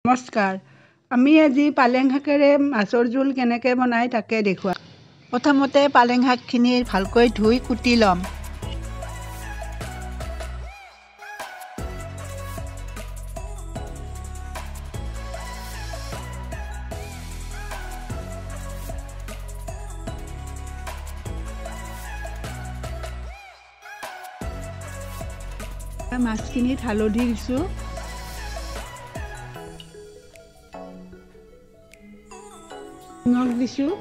নমস্কাৰ, আমি আজি পালেং শাকেৰে মাছৰ জোল কেনেকৈ বনাই তাকে দেখুৱাম। প্ৰথমতে পালেং শাকখিনি ভালকৈ ধুই কুটি ল'ম। মাছখিনিত হালধি দিছোঁ। নিমখ দিছোঁ,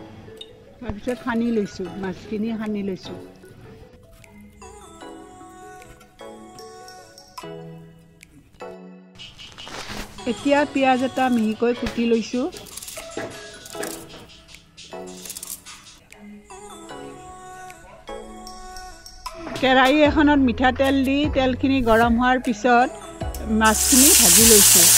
তাৰপিছত সানি লৈছোঁ, মাছখিনি সানি লৈছোঁ। এতিয়া পিঁয়াজ এটা মিহিকৈ কুটি লৈছোঁ। কেৰাহী এখনত মিঠাতেল দি তেলখিনি গৰম হোৱাৰ পিছত মাছখিনি ভাজি লৈছোঁ।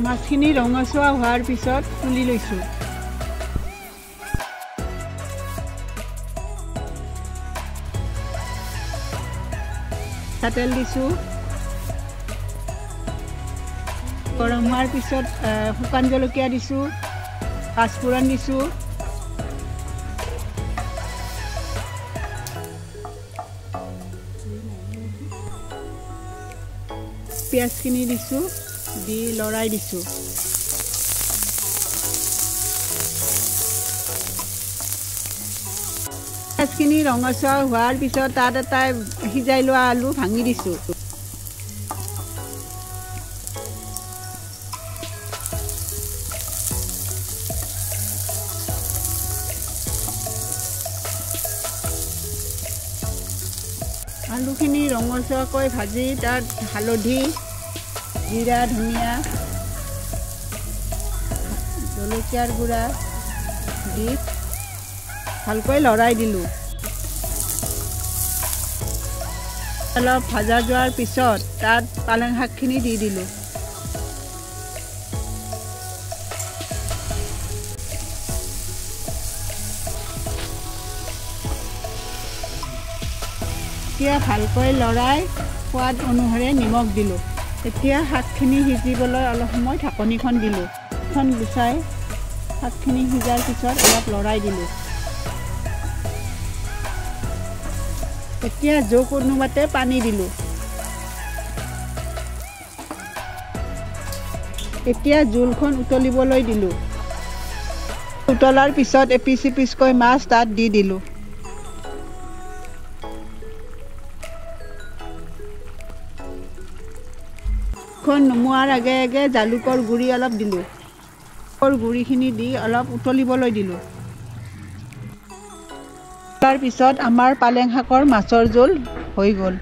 মাছখিনি ৰঙচুৱা হোৱাৰ পিছত তুলি লৈছোঁ। তেল দিছোঁ। গৰম হোৱাৰ পিছত শুকান জলকীয়া দিছোঁ, পাঁচফোৰণ দিছোঁ। পিঁয়াজখিনি দিছোঁ, দি লৰাই দিছোঁ। পিঁয়াজখিনি ৰঙচুৱা হোৱাৰ পিছত তাত এটা সিজাই লোৱা আলু ভাঙি দিছোঁ। আলুখিনি ৰঙচুৱাকৈ ভাজি তাত হালধি, জিৰা, ধনিয়া, জলকীয়াৰ গুড়া দি ভালকৈ লৰাই দিলোঁ। অলপ ভাজা যোৱাৰ পিছত তাত পালেং শাকখিনি দি দিলোঁ। এতিয়া ভালকৈ লৰাই সোৱাদ অনুসাৰে নিমখ দিলোঁ। এতিয়া শাকখিনি সিজিবলৈ অলপ সময় ঢাকনিখন দিলোঁ। ঢাকনিখন গুচাই শাকখিনি সিজাৰ পিছত অলপ লৰাই দিলোঁ। এতিয়া জোখ অনুপাতে পানী দিলোঁ। এতিয়া জোলখন উতলিবলৈ দিলোঁ। উতলাৰ পিছত এপিচ এপিচকৈ মাছ তাত দি দিলোঁ। নুমুৱাৰ আগে আগে জালুকৰ গুড়ি অলপ দিলোঁ। গুড়িখিনি দি অলপ উতলিবলৈ দিলোঁ। তাৰ পিছত আমাৰ পালেং শাকৰ মাছৰ জোল হৈ গ'ল।